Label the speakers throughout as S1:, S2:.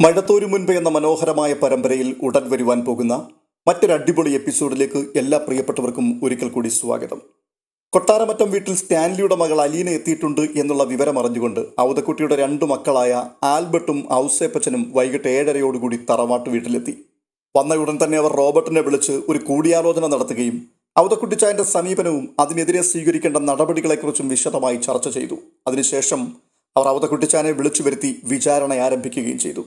S1: മഴത്തോരു മുൻപ് എന്ന മനോഹരമായ പരമ്പരയിൽ ഉടൻ വരുവാൻ പോകുന്ന മറ്റൊരു അടിപൊളി എപ്പിസോഡിലേക്ക് എല്ലാ പ്രിയപ്പെട്ടവർക്കും ഒരിക്കൽ കൂടി സ്വാഗതം. കൊട്ടാരമറ്റം വീട്ടിൽ സ്റ്റാൻലിയുടെ മകൾ അലീന എത്തിയിട്ടുണ്ട് എന്നുള്ള വിവരം അറിഞ്ഞുകൊണ്ട് ഔതക്കുട്ടിയുടെ രണ്ടു മക്കളായ ആൽബർട്ടും ഔസേപ്പച്ചനും വൈകിട്ട് 7:30 തറവാട്ട് വീട്ടിലെത്തി. വന്ന ഉടൻ തന്നെ അവർ റോബർട്ടിനെ വിളിച്ച് ഒരു കൂടിയാലോചന നടത്തുകയും ഔതക്കുട്ടിച്ചായന്റെ സമീപനവും അതിനെതിരെ സ്വീകരിക്കേണ്ട നടപടികളെക്കുറിച്ചും വിശദമായി ചർച്ച ചെയ്തു. അതിനുശേഷം അവർ ഔതക്കുട്ടിച്ചായനെ വിളിച്ചു വരുത്തി വിചാരണ ആരംഭിക്കുകയും ചെയ്തു.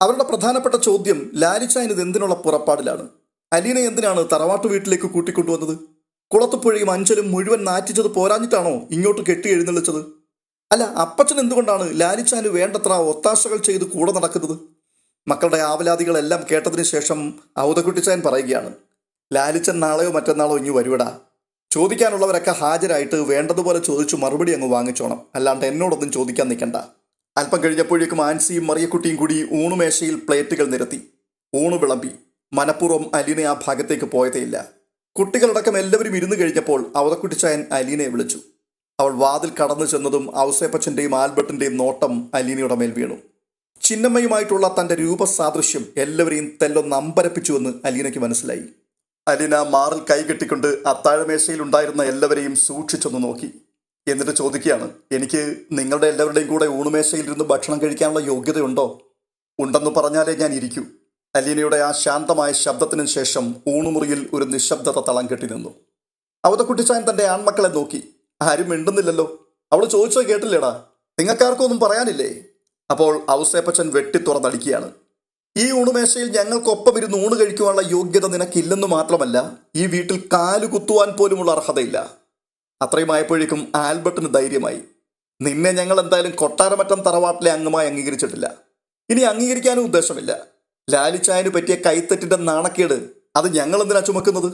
S1: അവരുടെ പ്രധാനപ്പെട്ട ചോദ്യം ലാലിച്ചായൻ ഇത് എന്തിനുള്ള പുറപ്പാടിലാണ്? അലീന എന്തിനാണ് തറവാട്ടു വീട്ടിലേക്ക് കൂട്ടിക്കൊണ്ടുവന്നത്? കുളത്തുപുഴയും അഞ്ചലും മുഴുവൻ നാറ്റിച്ചത് പോരാഞ്ഞിട്ടാണോ ഇങ്ങോട്ട് കെട്ടി എഴുന്നള്ളിച്ചത്? അല്ല, അപ്പച്ചൻ എന്തുകൊണ്ടാണ് ലാലിച്ചായന് വേണ്ടത്ര ഒത്താശകൾ ചെയ്ത് കൂടെ നടക്കുന്നത്? മക്കളുടെ ആവലാതികളെല്ലാം കേട്ടതിന് ശേഷം ഔതക്കുട്ടിച്ചായൻ പറയുകയാണ്, ലാലിച്ചൻ നാളെയോ മറ്റന്നാളോ ഇങ്ങ് വരുവടാ. ചോദിക്കാനുള്ളവരൊക്കെ ഹാജരായിട്ട് വേണ്ടതുപോലെ ചോദിച്ചു മറുപടി അങ്ങ് വാങ്ങിച്ചോണം, അല്ലാണ്ട് എന്നോടൊന്നും ചോദിക്കാൻ നിൽക്കണ്ട. അല്പം കഴിഞ്ഞപ്പോഴേക്കും ആൻസിയും മറിയക്കുട്ടിയും കൂടി ഊണുമേശയിൽ പ്ലേറ്റുകൾ നിരത്തി. ഊണ് വിളമ്പി. മനഃപൂർവ്വം അലീന ആ ഭാഗത്തേക്ക് പോയതേയില്ല. കുട്ടികളടക്കം എല്ലാവരും ഇരുന്ന് കഴിഞ്ഞപ്പോൾ ഔതക്കുട്ടിച്ചായൻ അലീനയെ വിളിച്ചു. അവൾ വാതിൽ കടന്നു ചെന്നതും ഔസേപ്പച്ചൻ്റെയും ആൽബർട്ടിൻ്റെയും നോട്ടം അലീനയുടെ മേൽ വീണു. ചിന്നമ്മയുമായിട്ടുള്ള തൻ്റെ രൂപസാദൃശ്യം എല്ലാവരെയും തെല്ലൊന്ന് അമ്പരപ്പിച്ചുവെന്ന് അലീനയ്ക്ക് മനസ്സിലായി. അലീന മാറിൽ കൈകെട്ടിക്കൊണ്ട് അത്താഴമേശയിൽ ഉണ്ടായിരുന്ന എല്ലാവരെയും സൂക്ഷിച്ചൊന്ന് നോക്കി. എന്നിട്ട് ചോദിക്കുകയാണ്, എനിക്ക് നിങ്ങളുടെ എല്ലാവരുടെയും കൂടെ ഊണുമേശയിൽ ഇരുന്ന് ഭക്ഷണം കഴിക്കാനുള്ള യോഗ്യതയുണ്ടോ? ഉണ്ടെന്ന് പറഞ്ഞാലേ ഞാൻ ഇരിക്കൂ. അലീനയുടെ ആ ശാന്തമായ ശബ്ദത്തിന് ശേഷം ഊണുമുറിയിൽ ഒരു നിശബ്ദത തളം കെട്ടി നിന്നു. ഔതക്കുട്ടിച്ചായൻ തൻ്റെ ആൺമക്കളെ നോക്കി. ആരും മിണ്ടുന്നില്ലല്ലോ. അവൾ ചോദിച്ചത് കേട്ടില്ലേടാ? നിങ്ങൾക്കാർക്കും ഒന്നും പറയാനില്ലേ? അപ്പോൾ ഔസേപ്പച്ചൻ വെട്ടി തുറന്നടിക്കുകയാണ്. ഈ ഊണുമേശയിൽ ഞങ്ങൾക്കൊപ്പം ഇരുന്ന് ഊണ് കഴിക്കുവാനുള്ള യോഗ്യത നിനക്കില്ലെന്ന് മാത്രമല്ല, ഈ വീട്ടിൽ കാല് കുത്തുവാൻ പോലുമുള്ള അർഹതയില്ല. അത്രയുമായപ്പോഴേക്കും ആൽബർട്ടിന് ധൈര്യമായി. നിന്നെ ഞങ്ങൾ എന്തായാലും കൊട്ടാരമറ്റം തറവാട്ടിലെ അംഗമായി അംഗീകരിച്ചിട്ടില്ല, ഇനി അംഗീകരിക്കാനും ഉദ്ദേശമില്ല. ലാലിച്ചായന് പറ്റിയ കൈത്തെറ്റിന്റെ നാണക്കേട് അത് ഞങ്ങൾ എന്തിനാ ചുമക്കുന്നത്?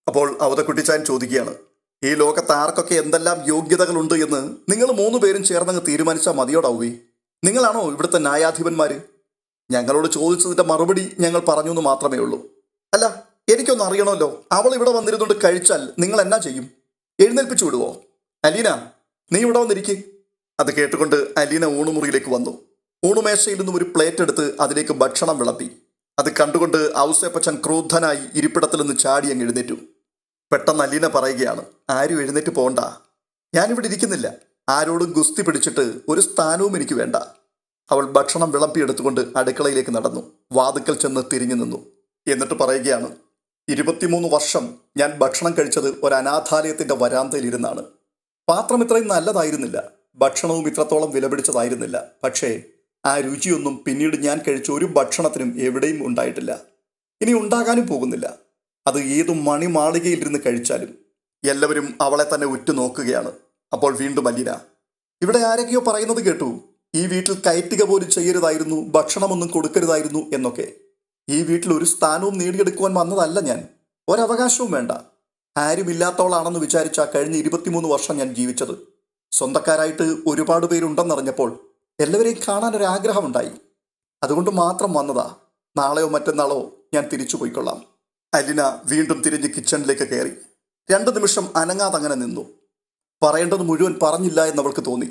S1: അപ്പോൾ ഔതക്കുട്ടിച്ചായൻ ചോദിക്കുകയാണ്, ഈ ലോകത്ത് ആർക്കൊക്കെ എന്തെല്ലാം യോഗ്യതകളുണ്ട് എന്ന് നിങ്ങൾ 3 പേരും ചേർന്നങ്ങ് തീരുമാനിച്ചാൽ മതിയോടാവേ? നിങ്ങളാണോ ഇവിടുത്തെ ന്യായാധിപന്മാര്? ഞങ്ങളോട് ചോദിച്ചതിന്റെ മറുപടി ഞങ്ങൾ പറഞ്ഞു എന്ന് മാത്രമേ ഉള്ളൂ. അല്ല, എനിക്കൊന്ന് അറിയണമല്ലോ, അവൾ ഇവിടെ വന്നിരുന്നുകൊണ്ട് കഴിച്ചാൽ നിങ്ങൾ എന്നാ ചെയ്യും? എഴുന്നേൽപ്പിച്ചു വിടുവോ? അലീന, നീ ഇവിടെ വന്നിരിക്കേ. അത് കേട്ടുകൊണ്ട് അലീന ഊണുമുറിയിലേക്ക് വന്നു. ഊണുമേശയിൽ നിന്നും ഒരു പ്ലേറ്റ് എടുത്ത് അതിലേക്ക് ഭക്ഷണം വിളമ്പി. അത് കണ്ടുകൊണ്ട് ഔസേപ്പച്ചൻ ക്രോധനായി ഇരിപ്പിടത്തിൽ നിന്ന് ചാടി അങ്ങ് എഴുന്നേറ്റു. പെട്ടെന്ന് അലീന പറയുകയാണ്, ആരും എഴുന്നേറ്റ് പോകണ്ട, ഞാനിവിടെ ഇരിക്കുന്നില്ല. ആരോടും ഗുസ്തി പിടിച്ചിട്ട് ഒരു സ്ഥാനവും എനിക്ക് വേണ്ട. അവൾ ഭക്ഷണം വിളമ്പിയെടുത്തുകൊണ്ട് അടുക്കളയിലേക്ക് നടന്നു. വാതുക്കൽ ചെന്ന് തിരിഞ്ഞു നിന്നു. എന്നിട്ട് പറയുകയാണ്, 23 വർഷം ഞാൻ ഭക്ഷണം കഴിച്ചത് ഒരു അനാഥാലയത്തിൻ്റെ വരാന്തയിലിരുന്നാണ്. പാത്രം ഇത്രയും നല്ലതായിരുന്നില്ല, ഭക്ഷണവും ഇത്രത്തോളം വിലപിടിച്ചതായിരുന്നില്ല. പക്ഷേ ആ രുചിയൊന്നും പിന്നീട് ഞാൻ കഴിച്ച ഒരു ഭക്ഷണത്തിനും എവിടെയും ഉണ്ടായിട്ടില്ല, ഇനി ഉണ്ടാകാനും പോകുന്നില്ല. അത് ഏതു മണിമാളികയിലിരുന്ന് കഴിച്ചാലും. എല്ലാവരും അവളെ തന്നെ ഉറ്റുനോക്കുകയാണ്. അപ്പോൾ വീണ്ടും അലീന, ഇവിടെ ആരൊക്കെയോ പറയുന്നത് കേട്ടു, ഈ വീട്ടിൽ കയറ്റുക പോലും ചെയ്യരുതായിരുന്നു, ഭക്ഷണമൊന്നും കൊടുക്കരുതായിരുന്നു എന്നൊക്കെ. ഈ വീട്ടിൽ ഒരു സ്ഥാനവും നേടിയെടുക്കുവാൻ വന്നതല്ല ഞാൻ, ഒരവകാശവും വേണ്ട. ആരുമില്ലാത്തവളാണെന്ന് വിചാരിച്ച കഴിഞ്ഞ 23 വർഷം ഞാൻ ജീവിച്ചത്. സ്വന്തക്കാരായിട്ട് ഒരുപാട് പേരുണ്ടെന്നറിഞ്ഞപ്പോൾ എല്ലാവരെയും കാണാനൊരാഗ്രഹമുണ്ടായി, അതുകൊണ്ട് മാത്രം വന്നതാ. നാളെയോ മറ്റന്നാളോ ഞാൻ തിരിച്ചു പോയിക്കൊള്ളാം. അലീന വീണ്ടും തിരിഞ്ഞ് കിച്ചണിലേക്ക് കയറി. 2 നിമിഷം അനങ്ങാതങ്ങനെ നിന്നു. പറയേണ്ടത് മുഴുവൻ പറഞ്ഞില്ല എന്നവൾക്ക് തോന്നി.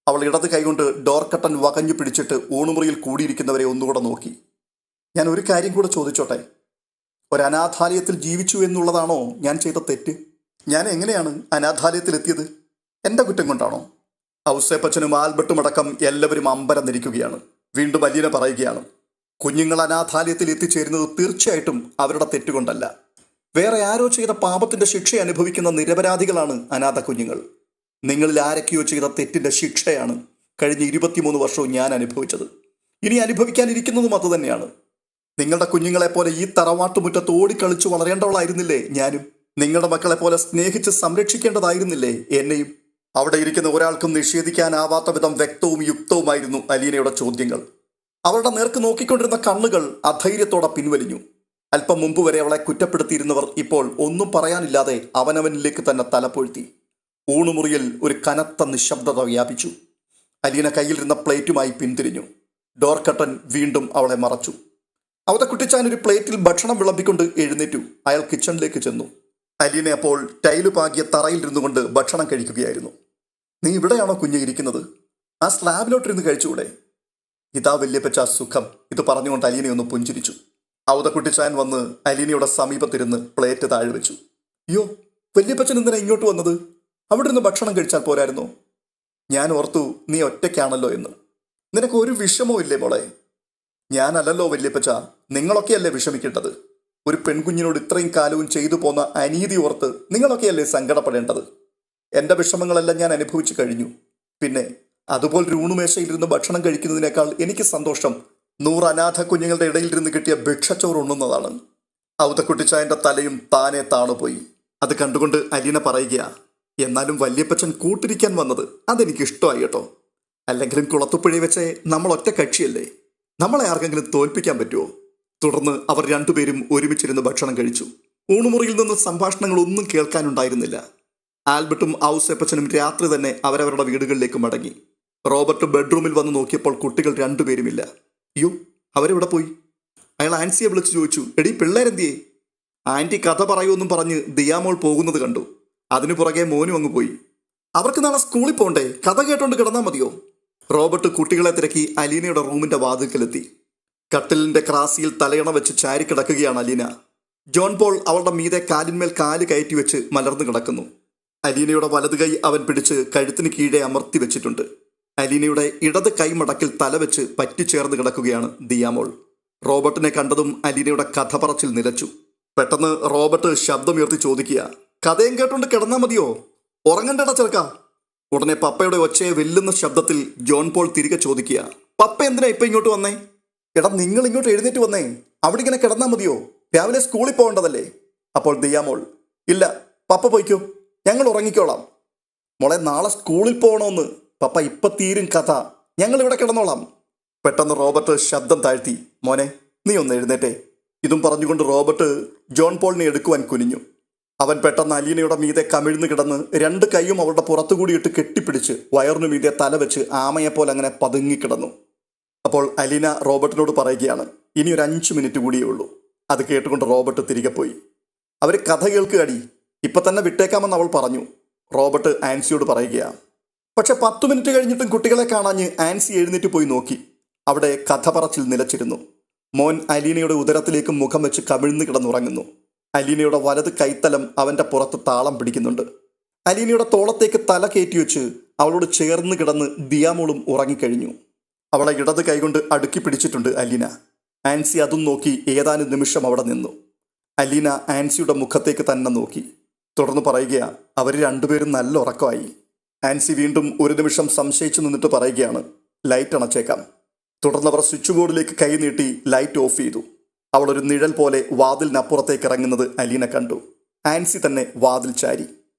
S1: അവൾ ഇടത് കൈകൊണ്ട് ഡോർ കട്ടൻ വകഞ്ഞു പിടിച്ചിട്ട് ഊണുമുറിയിൽ കൂടിയിരിക്കുന്നവരെ ഒന്നുകൂടെ നോക്കി. ഞാൻ ഒരു കാര്യം കൂടെ ചോദിച്ചോട്ടെ? ഒരു അനാഥാലയത്തിൽ ജീവിച്ചു എന്നുള്ളതാണോ ഞാൻ ചെയ്ത തെറ്റ്? ഞാൻ എങ്ങനെയാണ് അനാഥാലയത്തിലെത്തിയത്? എൻ്റെ കുറ്റം കൊണ്ടാണോ? ഔസേപ്പച്ചനും ആൽബർട്ടും അടക്കം എല്ലാവരും അമ്പരന്നിരിക്കുകയാണ്. വീണ്ടും അലീന പറയുകയാണ്, കുഞ്ഞുങ്ങൾ അനാഥാലയത്തിൽ എത്തിച്ചേരുന്നത് തീർച്ചയായിട്ടും അവരുടെ തെറ്റുകൊണ്ടല്ല. വേറെ ആരോ ചെയ്ത പാപത്തിൻ്റെ ശിക്ഷ അനുഭവിക്കുന്ന നിരപരാധികളാണ് അനാഥ കുഞ്ഞുങ്ങൾ. നിങ്ങളിൽ ആരൊക്കെയോ ചെയ്ത തെറ്റിൻ്റെ ശിക്ഷയാണ് കഴിഞ്ഞ 23 വർഷവും ഞാൻ അനുഭവിച്ചത്. ഇനി അനുഭവിക്കാനിരിക്കുന്നതും അതുതന്നെയാണ്. നിങ്ങളുടെ കുഞ്ഞുങ്ങളെപ്പോലെ ഈ തറവാട്ടുമുറ്റത്ത് ഓടിക്കളിച്ചു വളരേണ്ടവളായിരുന്നില്ലേ ഞാനും? നിങ്ങളുടെ മക്കളെപ്പോലെ സ്നേഹിച്ച് സംരക്ഷിക്കേണ്ടതായിരുന്നില്ലേ എന്നെയും? അവിടെ ഇരിക്കുന്ന ഒരാൾക്കും നിഷേധിക്കാനാവാത്ത വിധം വ്യക്തവും യുക്തവുമായിരുന്നു അലീനയുടെ ചോദ്യങ്ങൾ. അവളുടെ നേർക്ക് നോക്കിക്കൊണ്ടിരുന്ന കണ്ണുകൾ അധൈര്യത്തോടെ പിൻവലിഞ്ഞു. അല്പം മുമ്പ് വരെ അവളെ കുറ്റപ്പെടുത്തിയിരുന്നവർ ഇപ്പോൾ ഒന്നും പറയാനില്ലാതെ അവനവനിലേക്ക് തന്നെ തലപ്പൊഴ്ത്തി. ഊണുമുറിയിൽ ഒരു കനത്ത നിശബ്ദത വ്യാപിച്ചു. അലീന കയ്യിലിരുന്ന പ്ലേറ്റുമായി പിന്തിരിഞ്ഞു. ഡോർ കട്ടൻ വീണ്ടും അവളെ മറച്ചു. ഔതക്കുട്ടിച്ചായൻ ഒരു പ്ലേറ്റിൽ ഭക്ഷണം വിളമ്പിക്കൊണ്ട് എഴുന്നേറ്റു. അയാൾ കിച്ചണിലേക്ക് ചെന്നു. അലീന അപ്പോൾ ടൈല് പാകിയ തറയിൽ ഇരുന്നുകൊണ്ട് ഭക്ഷണം കഴിക്കുകയായിരുന്നു. നീ ഇവിടെയാണോ കുഞ്ഞ് ഇരിക്കുന്നത്? ആ സ്ലാബിലോട്ടിരുന്ന് കഴിച്ചുകൂടെ? ഇതാ വല്യപ്പച്ച സുഖം. ഇത് പറഞ്ഞുകൊണ്ട് അലീന ഒന്ന് പുഞ്ചിരിച്ചു. ഔതക്കുട്ടിച്ചായൻ വന്ന് അലീനയുടെ സമീപത്തിരുന്ന് പ്ലേറ്റ് താഴെ വെച്ചു. അയ്യോ, വല്യപ്പച്ചൻ എന്തിനാ ഇങ്ങോട്ട് വന്നത്? അവിടെ നിന്ന് ഭക്ഷണം കഴിച്ചാൽ പോരായിരുന്നോ? ഞാൻ ഓർത്തു നീ ഒറ്റയ്ക്കാണല്ലോ എന്ന്. നിനക്ക് ഒരു വിഷമവും ഇല്ലേ മോളെ? ഞാനല്ലല്ലോ വല്യപ്പച്ച, നിങ്ങളൊക്കെയല്ലേ വിഷമിക്കേണ്ടത്. ഒരു പെൺകുഞ്ഞിനോട് ഇത്രയും കാലവും ചെയ്തു പോന്ന അനീതി ഓർത്ത് നിങ്ങളൊക്കെയല്ലേ സങ്കടപ്പെടേണ്ടത്. എൻ്റെ വിഷമങ്ങളെല്ലാം ഞാൻ അനുഭവിച്ചു കഴിഞ്ഞു. പിന്നെ അതുപോലെ ഊണുമേശയിലിരുന്ന് ഭക്ഷണം കഴിക്കുന്നതിനേക്കാൾ എനിക്ക് സന്തോഷം 100 അനാഥ കുഞ്ഞുങ്ങളുടെ ഇടയിലിരുന്ന് കിട്ടിയ ഭിക്ഷച്ചോറ് ഉണ്ണുന്നതാണ്. ഔതക്കുട്ടിച്ചായൻ്റെ തലയും താനെ താണുപോയി. അത് കണ്ടുകൊണ്ട് അലീന പറയുക, എന്നാലും വല്യപ്പച്ചൻ കൂട്ടിരിക്കാൻ വന്നത് അതെനിക്ക് ഇഷ്ടമായി കേട്ടോ. അല്ലെങ്കിലും കുളത്തുപുഴയിൽ വെച്ചേ നമ്മൾ ഒറ്റ കക്ഷിയല്ലേ, നമ്മളെ ആർക്കെങ്കിലും തോൽപ്പിക്കാൻ പറ്റുമോ? തുടർന്ന് അവർ രണ്ടുപേരും ഒരുമിച്ചിരുന്ന് ഭക്ഷണം കഴിച്ചു. ഊണുമുറിയിൽ നിന്ന് സംഭാഷണങ്ങളൊന്നും കേൾക്കാനുണ്ടായിരുന്നില്ല. ആൽബർട്ടും ഔസേപ്പച്ചനും രാത്രി തന്നെ അവരവരുടെ വീടുകളിലേക്ക് മടങ്ങി. റോബർട്ട് ബെഡ്റൂമിൽ വന്ന് നോക്കിയപ്പോൾ കുട്ടികൾ രണ്ടുപേരുമില്ല. അയ്യോ, അവരെവിടെ പോയി? അയാൾ ആൻസിയെ വിളിച്ചു ചോദിച്ചു, എടീ പിള്ളേരെന്തിയേ? ആൻറ്റി കഥ പറയുമെന്നും പറഞ്ഞ് ദിയാമോൾ പോകുന്നത് കണ്ടു. അതിനു പുറകെ മോനും അങ്ങ് പോയി. അവർക്ക് നാളെ സ്കൂളിൽ പോണ്ടേ, കഥ കേട്ടോണ്ട് കിടന്നാൽ മതിയോ? റോബർട്ട് കുട്ടികളെ തിരക്കി അലീനയുടെ റൂമിന്റെ വാതിൽക്കലെത്തി. കട്ടിലിന്റെ ക്രാസിയിൽ തലയണ വെച്ച് ചാരിക്കിടക്കുകയാണ് അലീന. ജോൺ പോൾ അവളുടെ മീതെ കാലിന്മേൽ കാല് കയറ്റി വെച്ച് മലർന്നു കിടക്കുന്നു. അലീനയുടെ വലത് കൈ അവൻ പിടിച്ച് കഴുത്തിന് കീഴെ അമർത്തി വെച്ചിട്ടുണ്ട്. അലീനയുടെ ഇടത് കൈമടക്കിൽ തല വെച്ച് പറ്റിച്ചേർന്ന് കിടക്കുകയാണ് ദിയാമോൾ. റോബർട്ടിനെ കണ്ടതും അലീനയുടെ കഥ പറച്ചിൽ നിലച്ചു. പെട്ടെന്ന് റോബർട്ട് ശബ്ദമുയർത്തി ചോദിക്കുക, കഥയും കേട്ടോണ്ട് കിടന്നാൽ മതിയോ? ഉറങ്ങണ്ടടാ ചെറുക്ക. ഉടനെ പപ്പയുടെ ഒച്ചയെ വെല്ലുന്ന ശബ്ദത്തിൽ ജോൺ പോൾ തിരികെ ചോദിക്കുക, പപ്പ എന്തിനാ ഇപ്പൊ ഇങ്ങോട്ട് വന്നേ? എടാ, നിങ്ങൾ ഇങ്ങോട്ട് എഴുന്നേറ്റ് വന്നേ. അവിടെ ഇങ്ങനെ കിടന്നാൽ മതിയോ? രാവിലെ സ്കൂളിൽ പോകേണ്ടതല്ലേ? അപ്പോൾ ദിയാമോൾ, ഇല്ല പപ്പ പോയിക്കോ, ഞങ്ങൾ ഉറങ്ങിക്കോളാം. മോളെ, നാളെ സ്കൂളിൽ പോകണമെന്ന്. പപ്പ ഇപ്പൊ തീരും കഥ, ഞങ്ങൾ ഇവിടെ കിടന്നോളാം. പെട്ടെന്ന് റോബർട്ട് ശബ്ദം താഴ്ത്തി, മോനെ നീ ഒന്ന് എഴുന്നേറ്റേ. ഇതും പറഞ്ഞുകൊണ്ട് റോബർട്ട് ജോൺ പോളിനെ എടുക്കുവാൻ കുനിഞ്ഞു. അവൻ പെട്ടെന്ന് അലീനയുടെ മീതെ കമിഴ്ന്നു കിടന്ന് 2 കൈയും അവളുടെ പുറത്തുകൂടിയിട്ട് കെട്ടിപ്പിടിച്ച് വയറിനു മീതെ തല വെച്ച് ആമയെപ്പോലെ അങ്ങനെ പതുങ്ങിക്കിടന്നു. അപ്പോൾ അലീന റോബർട്ടിനോട് പറയുകയാണ്, ഇനി ഒരു 5 മിനിറ്റ് കൂടിയേ ഉള്ളൂ. അത് കേട്ടുകൊണ്ട് റോബർട്ട് തിരികെ പോയി. അവർ കഥ കേൾക്കുകയടി, ഇപ്പൊ തന്നെ വിട്ടേക്കാമെന്ന് അവൾ പറഞ്ഞു. റോബർട്ട് ആൻസിയോട് പറയുകയാണ്. പക്ഷെ 10 മിനിറ്റ് കഴിഞ്ഞിട്ടും കുട്ടികളെ കാണാഞ്ഞ് ആൻസി എഴുന്നേറ്റ് പോയി നോക്കി. അവിടെ കഥ പറച്ചിൽ നിലച്ചിരുന്നു. മോൻ അലീനയുടെ ഉദരത്തിലേക്ക് മുഖം വെച്ച് കമിഴ്ന്നു കിടന്നുറങ്ങുന്നു. അലീനയുടെ വലത് കൈത്തലം അവൻ്റെ പുറത്ത് താളം പിടിക്കുന്നുണ്ട്. അലീനയുടെ തോളത്തേക്ക് തല കയറ്റി വെച്ച് അവളോട് ചേർന്ന് കിടന്ന് ദിയാമോളും ഉറങ്ങിക്കഴിഞ്ഞു. അവളെ ഇടത് കൈകൊണ്ട് അടുക്കി പിടിച്ചിട്ടുണ്ട് അലീന. ആൻസി അതും നോക്കി ഏതാനും നിമിഷം അവിടെ നിന്നു. അലീന ആൻസിയുടെ മുഖത്തേക്ക് തന്നെ നോക്കി. തുടർന്ന് പറയുകയാണ്, അവർ രണ്ടുപേരും നല്ല ഉറക്കമായി. ആൻസി വീണ്ടും ഒരു നിമിഷം സംശയിച്ചു നിന്നിട്ട് പറയുകയാണ്, ലൈറ്റ് അണച്ചേക്കാം. തുടർന്ന് അവർ സ്വിച്ച് ബോർഡിലേക്ക് കൈ നീട്ടി ലൈറ്റ് ഓഫ് ചെയ്തു. അവൾ ഒരു നിഴൽ പോലെ വാതിലിനപ്പുറത്തേക്ക് ഇറങ്ങുന്നത് അലീന കണ്ടു. ആൻസി തന്നെ വാതിൽ ചാരി.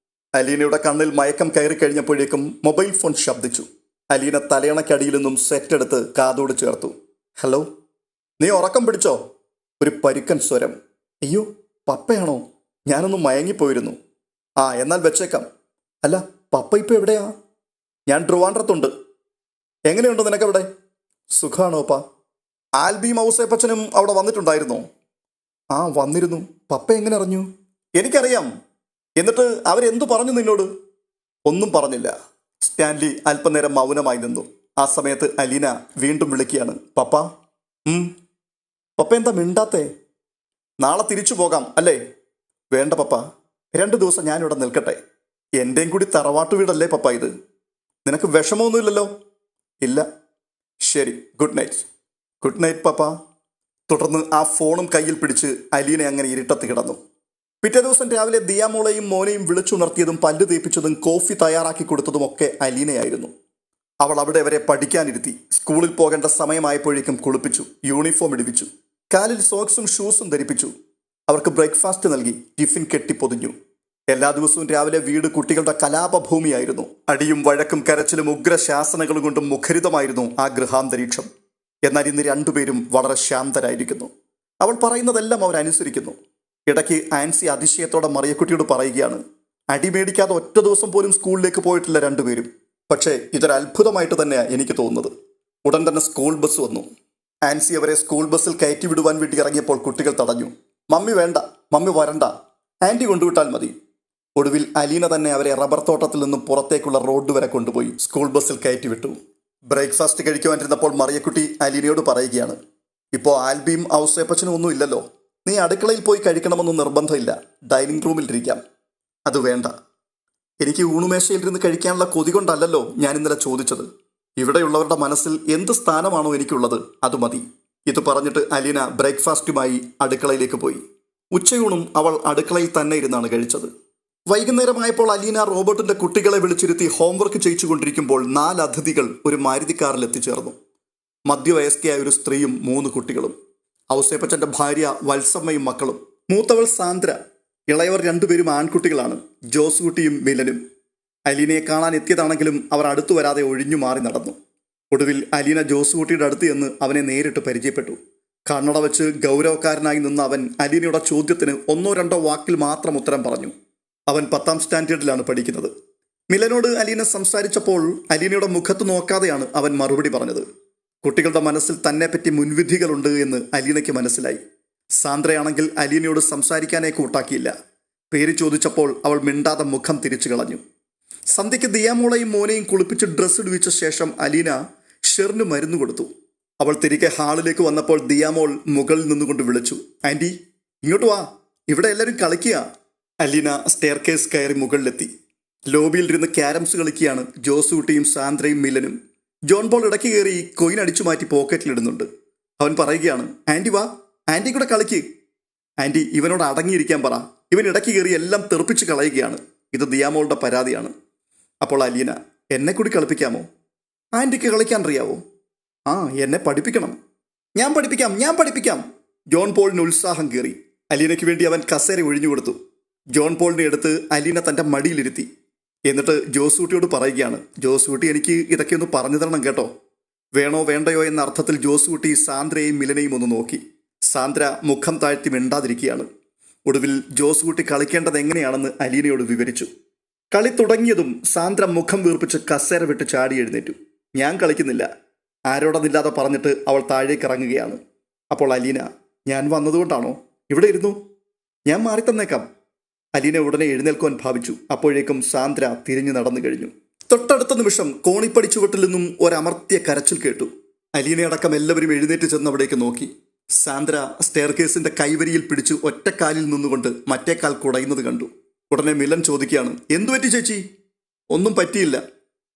S1: അലീനയുടെ കണ്ണിൽ മയക്കം കയറി കഴിഞ്ഞപ്പോഴേക്കും മൊബൈൽ ഫോൺ ശബ്ദിച്ചു. അലീന തലയണക്കടിയിൽ നിന്നും സെറ്റ് എടുത്ത് കാതോട് ചേർത്തു. ഹലോ, നീ ഉറക്കം പിടിച്ചോ? ഒരു പരുക്കൻ സ്വരം. അയ്യോ, പപ്പയാണോ? ഞാനൊന്ന് മയങ്ങിപ്പോയിരുന്നു. ആ, എന്നാൽ വെച്ചേക്കാം. അല്ല, പപ്പ ഇപ്പം എവിടെയാ? ഞാൻ ട്രിവാൻഡ്രത്തുണ്ട്. എങ്ങനെയുണ്ട് നിനക്കവിടെ? സുഖാണോപ്പാ? ആൽബിയും ഔസേപ്പച്ചനും അവിടെ വന്നിട്ടുണ്ടായിരുന്നോ? ആ, വന്നിരുന്നു. പപ്പ എങ്ങനെ അറിഞ്ഞു? എനിക്കറിയാം. എന്നിട്ട് അവരെന്തു പറഞ്ഞു നിന്നോട്? ഒന്നും പറഞ്ഞില്ല. സ്റ്റാൻലി അല്പനേരം മൗനമായി നിന്നു. ആ സമയത്ത് അലീന വീണ്ടും വിളിക്കുകയാണ്, പപ്പ. പപ്പ എന്താ മിണ്ടാത്തേ? നാളെ തിരിച്ചു പോകാം അല്ലേ? വേണ്ട പപ്പ, 2 ദിവസം ഞാനിവിടെ നിൽക്കട്ടെ. എൻ്റെയും കൂടി തറവാട്ടു വീടല്ലേ പപ്പ ഇത്. നിനക്ക് വിഷമമൊന്നുമില്ലല്ലോ? ഇല്ല. ശരി, ഗുഡ് നൈറ്റ്. ഗുഡ് നൈറ്റ് പപ്പ. തുടർന്ന് ആ ഫോണും കയ്യിൽ പിടിച്ച് അലീന അങ്ങനെ ഇരുട്ടത്ത് കിടന്നു. പിറ്റേ ദിവസം രാവിലെ ദിയാമോളെയും മോനെയും വിളിച്ചുണർത്തിയതും പല്ല് തേപ്പിച്ചതും കോഫി തയ്യാറാക്കി കൊടുത്തതും ഒക്കെ അലീനയായിരുന്നു. അവൾ അവിടെ വരെ പഠിക്കാനിരുത്തി. സ്കൂളിൽ പോകേണ്ട സമയമായപ്പോഴേക്കും കുളിപ്പിച്ചു, യൂണിഫോം ഇടിപ്പിച്ചു, കാലിൽ സോക്സും ഷൂസും ധരിപ്പിച്ചു. അവർക്ക് ബ്രേക്ക്ഫാസ്റ്റ് നൽകി, ടിഫിൻ കെട്ടിപ്പൊതിഞ്ഞു. എല്ലാ ദിവസവും രാവിലെ വീട് കുട്ടികളുടെ കലാപഭൂമിയായിരുന്നു. അടിയും വഴക്കും കരച്ചിലും ഉഗ്രശാസനകളും കൊണ്ടും മുഖരിതമായിരുന്നു ആ ഗൃഹാന്തരീക്ഷം. എന്നാൽ ഇന്ന് രണ്ടുപേരും വളരെ ശാന്തരായിരിക്കുന്നു. അവൾ പറയുന്നതെല്ലാം അവർ അനുസരിക്കുന്നു. ഇടയ്ക്ക് ആൻസി അതിശയത്തോടെ മറിയക്കുട്ടിയോട് പറയുകയാണ്, അടിമേടിക്കാതെ ഒറ്റ ദിവസം പോലും സ്കൂളിലേക്ക് പോയിട്ടില്ല രണ്ടുപേരും. പക്ഷേ ഇതൊരു അത്ഭുതമായിട്ട് തന്നെയാണ് എനിക്ക് തോന്നുന്നത്. ഉടൻ തന്നെ സ്കൂൾ ബസ് വന്നു. ആൻസി അവരെ സ്കൂൾ ബസ്സിൽ കയറ്റി വിടുവാൻ വേണ്ടി ഇറങ്ങിയപ്പോൾ കുട്ടികൾ തടഞ്ഞു. മമ്മി വേണ്ട, മമ്മി വരണ്ട, ആൻറ്റി കൊണ്ടുവിട്ടാൽ മതി. ഒടുവിൽ അലീന തന്നെ അവരെ റബ്ബർ തോട്ടത്തിൽ നിന്നും പുറത്തേക്കുള്ള റോഡ് വരെ കൊണ്ടുപോയി സ്കൂൾ ബസ്സിൽ കയറ്റി വിട്ടു. ബ്രേക്ക്ഫാസ്റ്റ് കഴിക്കുവാനിരുന്നപ്പോൾ മറിയക്കുട്ടി അലീനയോട് പറയുകയാണ്, ഇപ്പോൾ ആൽബിയും ഔസേപ്പച്ചനും ഒന്നും ഇല്ലല്ലോ, നീ അടുക്കളയിൽ പോയി കഴിക്കണമെന്നും നിർബന്ധമില്ല, ഡൈനിങ് റൂമിലിരിക്കാം. അത് വേണ്ട, എനിക്ക് ഊണുമേശയിലിരുന്ന് കഴിക്കാനുള്ള കൊതി കൊണ്ടല്ലല്ലോ ഞാൻ ഇന്നലെ ചോദിച്ചത്. ഇവിടെയുള്ളവരുടെ മനസ്സിൽ എന്ത് സ്ഥാനമാണോ എനിക്കുള്ളത് അത് മതി. ഇത് പറഞ്ഞിട്ട് അലീന ബ്രേക്ക്ഫാസ്റ്റുമായി അടുക്കളയിലേക്ക് പോയി. ഉച്ചയൂണും അവൾ അടുക്കളയിൽ തന്നെ ഇരുന്നാണ് കഴിച്ചത്. വൈകുന്നേരമായപ്പോൾ അലീന റോബർട്ടിന്റെ കുട്ടികളെ വിളിച്ചിരുത്തി ഹോംവർക്ക് ചെയ്യിച്ചുകൊണ്ടിരിക്കുമ്പോൾ 4 അതിഥികൾ ഒരു മാരുതി കാറിൽ എത്തിച്ചേർന്നു. മധ്യവയസ്കയായ ഒരു സ്ത്രീയും 3 കുട്ടികളും. ഔസേപ്പച്ചന്റെ ഭാര്യ വത്സമ്മയും മക്കളും. മൂത്തവൾ സാന്ദ്ര, ഇളയവർ 2 പേരും ആൺകുട്ടികളാണ്, ജോസുകുട്ടിയും മിലനും. അലീനയെ കാണാൻ എത്തിയതാണെങ്കിലും അവർ അടുത്തു വരാതെ ഒഴിഞ്ഞു മാറി നടന്നു. ഒടുവിൽ അലീന ജോസുകുട്ടിയുടെ അടുത്ത് ചെന്ന് അവനെ നേരിട്ട് പരിചയപ്പെട്ടു. കണ്ണട വെച്ച് ഗൗരവക്കാരനായി നിന്ന അവൻ അലീനയുടെ ചോദ്യത്തിന് 1-2 വാക്കിൽ മാത്രം ഉത്തരം പറഞ്ഞു. അവൻ 10ാം സ്റ്റാൻഡേർഡിലാണ് പഠിക്കുന്നത്. മിലനോട് അലീന സംസാരിച്ചപ്പോൾ അലീനയുടെ മുഖത്ത് നോക്കാതെയാണ് അവൻ മറുപടി പറഞ്ഞത്. കുട്ടികളുടെ മനസ്സിൽ തന്നെപ്പറ്റി മുൻവിധികളുണ്ട് എന്ന് അലീനയ്ക്ക് മനസ്സിലായി. സാന്ദ്രയാണെങ്കിൽ അലീനയോട് സംസാരിക്കാനേ കൂട്ടാക്കിയില്ല. പേര് ചോദിച്ചപ്പോൾ അവൾ മിണ്ടാതെ മുഖം തിരിച്ചു കളഞ്ഞു. സന്ധ്യയ്ക്ക് ദിയാമോളെയും മോനെയും കുളിപ്പിച്ച് ഡ്രസ്സ് ഇടിവിച്ച ശേഷം അലീന ഷെറിന് മരുന്ന് കൊടുത്തു. അവൾ തിരികെ ഹാളിലേക്ക് വന്നപ്പോൾ ദിയാമോൾ മുകളിൽ നിന്നുകൊണ്ട് വിളിച്ചു, ആൻറ്റി ഇങ്ങോട്ട് വാ, ഇവിടെ എല്ലാവരും കളിക്കുക. അലീന സ്റ്റെയർകേസ് കയറി മുകളിലെത്തി. ലോബിയിലിരുന്ന് ക്യാരംസ് കളിക്കുകയാണ് ജോസുകുട്ടിയും സാന്ദ്രയും മിലനും. ജോൺ പോൾ ഇടയ്ക്ക് കയറി കൊയിൻ അടിച്ചു മാറ്റി പോക്കറ്റിലിടുന്നുണ്ട്. അവൻ പറയുകയാണ്, ആൻറ്റി വാ, ആൻറ്റി കൂടെ കളിക്ക്. ആൻറ്റി ഇവനോട് അടങ്ങിയിരിക്കാൻ പറ, ഇവൻ ഇടയ്ക്ക് കയറി എല്ലാം തെറിപ്പിച്ച് കളയുകയാണ്. ഇത് ദിയാമോളുടെ പരാതിയാണ്. അപ്പോൾ അലീന, എന്നെ കൂടി കളിപ്പിക്കാമോ? ആൻറ്റിക്ക് കളിക്കാൻ അറിയാവോ? ആ, എന്നെ പഠിപ്പിക്കണം. ഞാൻ പഠിപ്പിക്കാം. ജോൺ പോളിന് ഉത്സാഹം കയറി. അലീനയ്ക്ക് വേണ്ടി അവൻ കസേര ഒഴിഞ്ഞു കൊടുത്തു. ജോൺ പോളിനെ എടുത്ത് അലീന തൻ്റെ മടിയിലിരുത്തി. എന്നിട്ട് ജോസൂട്ടിയോട് പറയുകയാണ്, ജോസൂട്ടി എനിക്ക് ഇതൊക്കെ ഒന്ന് പറഞ്ഞു തരണം കേട്ടോ. വേണോ വേണ്ടയോ എന്ന അർത്ഥത്തിൽ ജോസൂട്ടി സാന്ദ്രയെയും മിലനെയും ഒന്ന് നോക്കി. സാന്ദ്ര മുഖം താഴ്ത്തി മിണ്ടാതിരിക്കുകയാണ്. ഒടുവിൽ ജോസൂട്ടി കളിക്കേണ്ടത് എങ്ങനെയാണെന്ന് അലീനയോട് വിവരിച്ചു. കളി തുടങ്ങിയതും സാന്ദ്ര മുഖം വീർപ്പിച്ച് കസേര വിട്ട് ചാടി എഴുന്നേറ്റു. ഞാൻ കളിക്കുന്നില്ല, ആരോടൊന്നില്ലാതെ പറഞ്ഞിട്ട് അവൾ താഴേക്ക് ഇറങ്ങുകയാണ്. അപ്പോൾ അലീന, ഞാൻ വന്നതുകൊണ്ടാണോ? ഇവിടെ ഇരുന്നു, ഞാൻ മാറി തന്നേക്കാം. അലീന ഉടനെ എഴുന്നേൽക്കുവാൻ ഭാവിച്ചു. അപ്പോഴേക്കും സാന്ദ്ര തിരിഞ്ഞു നടന്നു കഴിഞ്ഞു. തൊട്ടടുത്ത നിമിഷം കോണിപ്പടി ചുവട്ടിൽ നിന്നും ഒരമർത്തിയ കരച്ചിൽ കേട്ടു. അലീനയടക്കം എല്ലാവരും എഴുന്നേറ്റ് ചെന്ന് അവിടേക്ക് നോക്കി. സാന്ദ്ര സ്റ്റെയർകേസിന്റെ കൈവരിയിൽ പിടിച്ച് ഒറ്റക്കാലിൽ നിന്നുകൊണ്ട് മറ്റേ കാൽ കുടയുന്നത് കണ്ടു. ഉടനെ മിലൻ ചോദിക്കുകയാണ്, എന്തുപറ്റി ചേച്ചി? ഒന്നും പറ്റിയില്ല.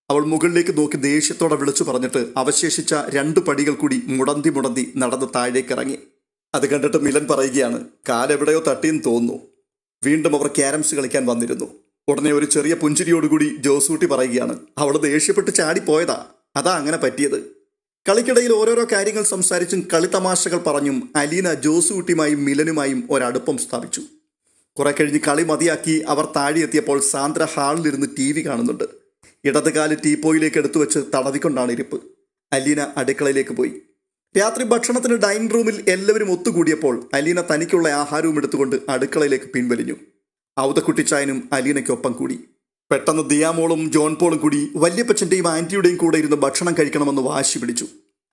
S1: അവൾ മുകളിലേക്ക് നോക്കി ദേഷ്യത്തോടെ വിളിച്ചു പറഞ്ഞിട്ട് അവശേഷിച്ച 2 പടികൾ കൂടി മുടന്തി നടന്ന് താഴേക്കിറങ്ങി. അത് കണ്ടിട്ട് മിലൻ പറയുകയാണ്, കാലെവിടെയോ തട്ടിയെന്ന് തോന്നുന്നു. വീണ്ടും അവർ ക്യാരംസ് കളിക്കാൻ വന്നിരുന്നു. ഉടനെ ഒരു ചെറിയ പുഞ്ചിരിയോടുകൂടി ജോസൂട്ടി പറയുകയാണ്, അവൾ ദേഷ്യപ്പെട്ട് ചാടിപ്പോയതാ, അതാ അങ്ങനെ പറ്റിയത്. കളിക്കിടയിൽ ഓരോരോ കാര്യങ്ങൾ സംസാരിച്ചും കളിത്തമാശകൾ പറഞ്ഞും അലീന ജോസൂട്ടിയുമായും മിലനുമായും ഒരടുപ്പം സ്ഥാപിച്ചു. കുറെ കഴിഞ്ഞ് കളി മതിയാക്കി അവർ താഴെ എത്തിയപ്പോൾ സാന്ദ്ര ഹാളിലിരുന്ന് TV കാണുന്നുണ്ട്. ഇടതുകാല് ടീപ്പോയിലേക്ക് എടുത്തു വെച്ച് തടവിക്കൊണ്ടാണ് ഇരിപ്പ്. അലീന അടുക്കളയിലേക്ക് പോയി. രാത്രി ഭക്ഷണത്തിന് ഡൈനിങ് റൂമിൽ എല്ലാവരും ഒത്തുകൂടിയപ്പോൾ അലീന തനിക്കുള്ള ആഹാരവും എടുത്തുകൊണ്ട് അടുക്കളയിലേക്ക് പിൻവലിഞ്ഞു. ഔതക്കുട്ടിച്ചായനും അലീനയ്ക്കൊപ്പം കൂടി. പെട്ടെന്ന് ദിയാമോളും ജോൺ പോളും കൂടി വല്യപ്പച്ചൻ്റെയും ആൻറ്റിയുടെയും കൂടെ ഇരുന്ന് ഭക്ഷണം കഴിക്കണമെന്ന് വാശി പിടിച്ചു.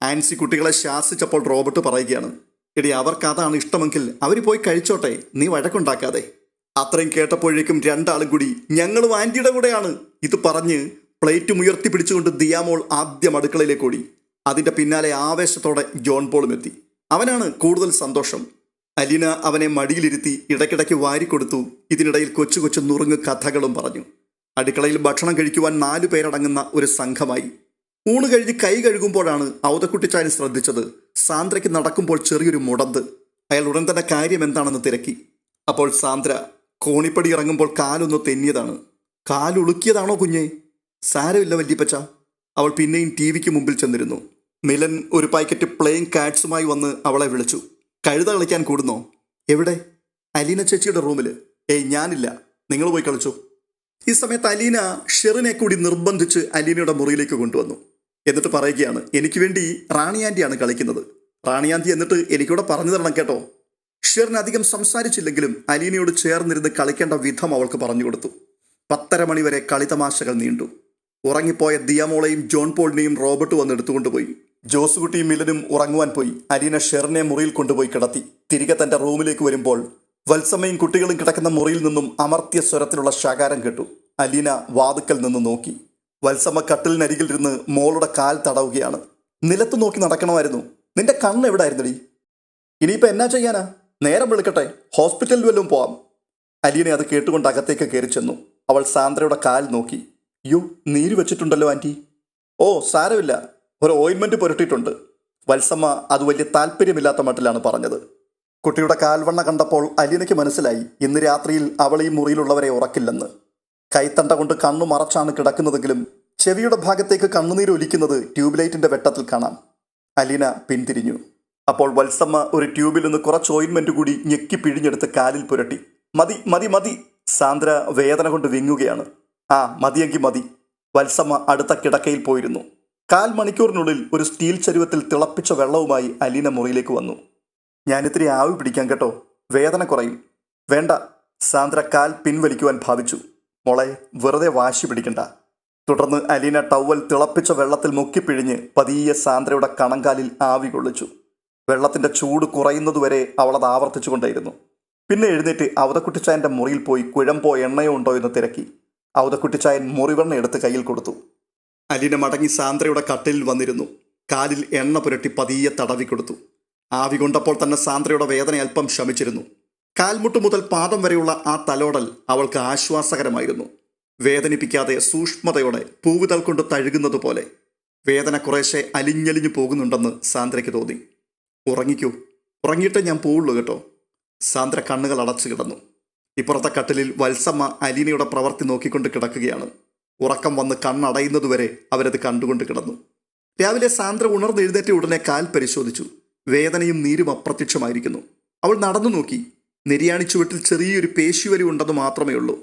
S1: ആൻസി കുട്ടികളെ ശാസിച്ചപ്പോൾ റോബർട്ട് പറയുകയാണ്, എടി അവർക്ക് അതാണ് ഇഷ്ടമെങ്കിൽ അവർ പോയി കഴിച്ചോട്ടെ, നീ വഴക്കുണ്ടാക്കാതെ. അത്രയും കേട്ടപ്പോഴേക്കും 2 ആളും കൂടി ഞങ്ങളും ആൻറ്റിയുടെ കൂടെയാണ് ഇത് പറഞ്ഞ് പ്ലേറ്റ് ഉയർത്തി പിടിച്ചുകൊണ്ട് ദിയാമോൾ ആദ്യം അടുക്കളയിലേക്ക് ഓടി. അതിൻ്റെ പിന്നാലെ ആവേശത്തോടെ ജോൺ പോളും എത്തി. അവനാണ് കൂടുതൽ സന്തോഷം. അലീന അവനെ മടിയിലിരുത്തി ഇടയ്ക്കിടയ്ക്ക് വാരിക്കൊടുത്തു. ഇതിനിടയിൽ കൊച്ചു കൊച്ചു നുറുങ്ങ് കഥകളും പറഞ്ഞു. അടുക്കളയിൽ ഭക്ഷണം കഴിക്കുവാൻ 4 പേരടങ്ങുന്ന ഒരു സംഘമായി. ഊണ് കഴിഞ്ഞ് കൈ കഴുകുമ്പോഴാണ് ഔതക്കുട്ടിച്ചായൻ ശ്രദ്ധിച്ചത് സാന്ദ്രയ്ക്ക് നടക്കുമ്പോൾ ചെറിയൊരു മുടന്ത്. അയാൾ ഉടൻ തന്നെ കാര്യം എന്താണെന്ന് തിരക്കി. അപ്പോൾ സാന്ദ്ര, കോണിപ്പടി ഇറങ്ങുമ്പോൾ കാലൊന്ന് തെന്നിയതാണ്. കാലുളുക്കിയതാണോ കുഞ്ഞേ? സാരമില്ല വല്യപ്പച്ച. അവൾ പിന്നെയും TVക്ക് മുമ്പിൽ ചെന്നിരുന്നു. മിലൻ ഒരു പാക്കറ്റ് പ്ലേയിങ് കാർഡ്സുമായി വന്ന് അവളെ വിളിച്ചു. കഴുത കളിക്കാൻ കൂടുന്നോ? എവിടെ? അലീന ചേച്ചിയുടെ റൂമിൽ. ഏയ് ഞാനില്ല, നിങ്ങൾ പോയി കളിച്ചു. ഈ സമയത്ത് അലീന ഷെറിനെ കൂടി നിർബന്ധിച്ച് അലീനയുടെ മുറിയിലേക്ക് കൊണ്ടുവന്നു. എന്നിട്ട് പറയുകയാണ്, എനിക്ക് വേണ്ടി റാണി ആൻറ്റിയാണ് കളിക്കുന്നത്. റാണി ആൻറ്റി എന്നിട്ട് എനിക്കൂടെ പറഞ്ഞു തരണം കേട്ടോ. ഷെറിന് അധികം സംസാരിച്ചില്ലെങ്കിലും അലീനയോട് ചേർന്നിരുന്ന് കളിക്കേണ്ട വിധം അവൾക്ക് പറഞ്ഞു കൊടുത്തു. 10:30 മണി വരെ കളിതമാശകൾ നീണ്ടു. ഉറങ്ങിപ്പോയ ദിയാമോളെയും ജോൺ പോളിനെയും റോബർട്ട് വന്ന് എടുത്തുകൊണ്ടുപോയി. ജോസുകുട്ടിയും മിലനും ഉറങ്ങുവാൻ പോയി. അലീന ഷെറിനെ മുറിയിൽ കൊണ്ടുപോയി കിടത്തി. തിരികെ തൻ്റെ റൂമിലേക്ക് വരുമ്പോൾ വത്സമ്മയും കുട്ടികളും കിടക്കുന്ന മുറിയിൽ നിന്നും അമർത്തിയ സ്വരത്തിലുള്ള ശകാരം കേട്ടു. അലീന വാതുക്കൽ നിന്ന് നോക്കി. വത്സമ്മ കട്ടിലിനരികിലിരുന്ന് മോളുടെ കാൽ തടവുകയാണ്. നിലത്ത് നോക്കി നടക്കണമായിരുന്നു. നിന്റെ കണ്ണ് എവിടെ ആയിരുന്നടി? ഇനിയിപ്പോൾ എന്നാ ചെയ്യാനാ? നേരം വെളുക്കട്ടെ, ഹോസ്പിറ്റലിൽ വല്ലതും പോവാം. അലീന അത് കേട്ടുകൊണ്ട് അകത്തേക്ക് കയറി ചെന്നു. അവൾ സാന്ദ്രയുടെ കാൽ നോക്കി. യു, നീര് വെച്ചിട്ടുണ്ടല്ലോ ആൻറ്റി. ഓ സാരമില്ല, ഒരു ഓയിൻമെൻറ്റ് പുരട്ടിയിട്ടുണ്ട്. വത്സമ്മ അത് വലിയ താല്പര്യമില്ലാത്ത മട്ടിലാണ് പറഞ്ഞത്. കുട്ടിയുടെ കാൽവണ്ണ കണ്ടപ്പോൾ അലീനയ്ക്ക് മനസ്സിലായി ഇന്ന് രാത്രിയിൽ അവൾ ഈ മുറിയിലുള്ളവരെ ഉറക്കില്ലെന്ന്. കൈത്തണ്ട കൊണ്ട് കണ്ണു മറച്ചാണ് കിടക്കുന്നതെങ്കിലും ചെവിയുടെ ഭാഗത്തേക്ക് കണ്ണുനീര് ഒലിക്കുന്നത് ട്യൂബ് ലൈറ്റിന്റെ വെട്ടത്തിൽ കാണാം. അലീന പിന്തിരിഞ്ഞു. അപ്പോൾ വത്സമ്മ ഒരു ട്യൂബിൽ നിന്ന് കുറച്ച് ഓയിൻമെന്റ് കൂടി ഞെക്കി പിഴിഞ്ഞെടുത്ത് കാലിൽ പുരട്ടി. മതി മതി മതി. സാന്ദ്ര വേദന കൊണ്ട് വിങ്ങുകയാണ്. ആ മതിയെങ്കിൽ മതി. വത്സമ്മ അടുത്ത കിടക്കയിൽ പോയിരുന്നു. 1/4 മണിക്കൂറിനുള്ളിൽ ഒരു സ്റ്റീൽ ചരുവത്തിൽ തിളപ്പിച്ച വെള്ളവുമായി അലീന മുറിയിലേക്ക് വന്നു. ഞാനിത്തിരി ആവി പിടിക്കാം കേട്ടോ, വേദന കുറയും. വേണ്ട. സാന്ദ്ര കാൽ പിൻവലിക്കുവാൻ ഭാവിച്ചു. മോളെ, വെറുതെ വാശി പിടിക്കണ്ട. തുടർന്ന് അലീന ടവൽ തിളപ്പിച്ച വെള്ളത്തിൽ മുക്കിപ്പിഴിഞ്ഞ് പതിയെ സാന്ദ്രയുടെ കണങ്കാലിൽ ആവി കൊള്ളിച്ചു. വെള്ളത്തിൻ്റെ ചൂട് കുറയുന്നതുവരെ അവളത് ആവർത്തിച്ചുകൊണ്ടേയിരുന്നു. പിന്നെ എഴുന്നേറ്റ് അവതക്കുട്ടിച്ചായൻ്റെ മുറിയിൽ പോയി കുഴമ്പോ എണ്ണയോ ഉണ്ടോ എന്ന് തിരക്കി. അവതക്കുട്ടിച്ചായൻ മുറിവെണ്ണ എടുത്ത് കയ്യിൽ കൊടുത്തു. അലീന മടങ്ങി സാന്ദ്രയുടെ കട്ടിലിൽ വന്നിരുന്നു. കാലിൽ എണ്ണ പുരട്ടി പതിയെ തടവി കൊടുത്തു. ആവി കൊണ്ടപ്പോൾ തന്നെ സാന്ദ്രയുടെ വേദന അല്പം ശമിച്ചിരുന്നു. കാൽമുട്ട് മുതൽ പാദം വരെയുള്ള ആ തലോടൽ അവൾക്ക് ആശ്വാസകരമായിരുന്നു. വേദനിപ്പിക്കാതെ സൂക്ഷ്മതയോടെ പൂവിതൾ കൊണ്ട് തഴുകുന്നത് പോലെ. വേദന കുറേശ്ശെ അലിഞ്ഞലിഞ്ഞു പോകുന്നുണ്ടെന്ന് സാന്ദ്രയ്ക്ക് തോന്നി. ഉറങ്ങിക്കൂ, ഉറങ്ങിയിട്ടേ ഞാൻ പോവുള്ളൂ കേട്ടോ. സാന്ദ്ര കണ്ണുകൾ അടച്ചു കിടന്നു. ഇപ്പുറത്തെ കട്ടിലിൽ വത്സമ്മ അലീനയുടെ പ്രവൃത്തി നോക്കിക്കൊണ്ട് കിടക്കുകയാണ്. ഉറക്കം വന്ന് കണ്ണടയുന്നതുവരെ അവരത് കണ്ടുകൊണ്ട് കിടന്നു. രാവിലെ സാന്ദ്ര ഉണർന്നെഴുന്നേറ്റ ഉടനെ കാൽ പരിശോധിച്ചു. വേദനയും നീരും അപ്രത്യക്ഷമായിരിക്കുന്നു. അവൾ നടന്നു നോക്കി. നെരിയാണി ചുവട്ടിൽ ചെറിയൊരു പേശിവലി ഉണ്ടെന്ന് മാത്രമേ ഉള്ളൂ.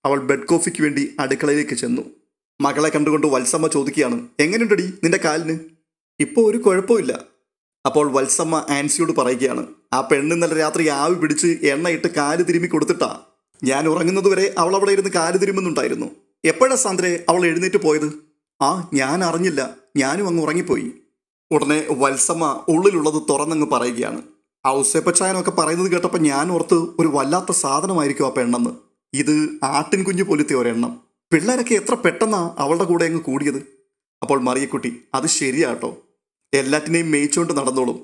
S1: അവൾ ബെഡ് കോഫിക്ക് വേണ്ടി അടുക്കളയിലേക്ക് ചെന്നു. മകളെ കണ്ടുകൊണ്ട് വത്സമ്മ ചോദിക്കുകയാണ്, എങ്ങനെയുണ്ടടി നിന്റെ കാലിന്? ഇപ്പോൾ ഒരു കുഴപ്പമില്ല. അപ്പോൾ വത്സമ്മ ആൻസിയോട് പറയുകയാണ്, ആ പെണ്ണ് ഇന്നലെ രാത്രി ആവി പിടിച്ച് എണ്ണയിട്ട് കാല് തിരുമ്മി കൊടുത്തിട്ടാ. ഞാൻ ഉറങ്ങുന്നതുവരെ അവൾ അവിടെ ഇരുന്ന് കാല് തിരുമുന്നുണ്ടായിരുന്നു. എപ്പോഴാ സാന്ദ്രേ അവൾ എഴുന്നേറ്റ് പോയത്? ആ, ഞാൻ അറിഞ്ഞില്ല, ഞാനും അങ്ങ് ഉറങ്ങിപ്പോയി. ഉടനെ വത്സമ്മ ഉള്ളിലുള്ളത് തുറന്നങ്ങ് പറയുകയാണ്. ഔസേപ്പച്ചായനൊക്കെ പറയുന്നത് കേട്ടപ്പോൾ ഞാൻ ഓർത്ത് ഒരു വല്ലാത്ത സാധനമായിരിക്കും ആ പെണ്ണെന്ന്. ഇത് ആട്ടിൻ കുഞ്ഞു പോലത്തെ ഒരെണ്ണം. പിള്ളേരൊക്കെ എത്ര പെട്ടെന്നാ അവളുടെ കൂടെ അങ്ങ് കൂടിയത്. അപ്പോൾ മറിയക്കുട്ടി, അത് ശരിയാട്ടോ, എല്ലാറ്റിനെയും മേയിച്ചുകൊണ്ട് നടന്നോളും.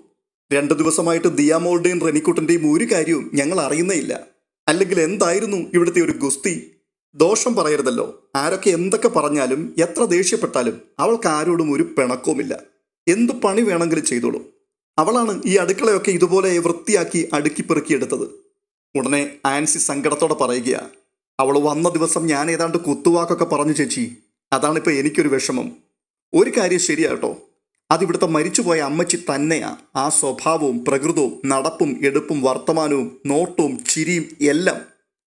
S1: 2 ദിവസമായിട്ട് ദിയാമോളുടെയും റെനിക്കുട്ടൻ്റെയും ഒരു കാര്യവും ഞങ്ങൾ അറിയുന്നേയില്ല. അല്ലെങ്കിൽ എന്തായിരുന്നു ഇവിടുത്തെ ഒരു ഗുസ്തി? ദോഷം പറയരുതല്ലോ. ആരൊക്കെ എന്തൊക്കെ പറഞ്ഞാലും എത്ര ദേഷ്യപ്പെട്ടാലും അവൾക്ക് ആരോടും ഒരു പിണക്കവുമില്ല. എന്തു പണി വേണമെങ്കിലും ചെയ്തോളും. അവളാണ് ഈ അടുക്കളയൊക്കെ ഇതുപോലെ വൃത്തിയാക്കി അടുക്കി പെറുക്കിയെടുത്തത്. ഉടനെ ആൻസി സങ്കടത്തോടെ പറയുകയാ, അവൾ വന്ന ദിവസം ഞാൻ ഏതാണ്ട് കുത്തുവാക്കൊക്കെ പറഞ്ഞു ചേച്ചി. അതാണിപ്പോൾ എനിക്കൊരു വിഷമം. ഒരു കാര്യം ശരിയാട്ടോ, അതിവിടുത്തെ മരിച്ചുപോയ അമ്മച്ചി തന്നെയാ. ആ സ്വഭാവവും പ്രകൃതവും നടപ്പും എടുപ്പും വർത്തമാനവും നോട്ടവും ചിരിയും എല്ലാം.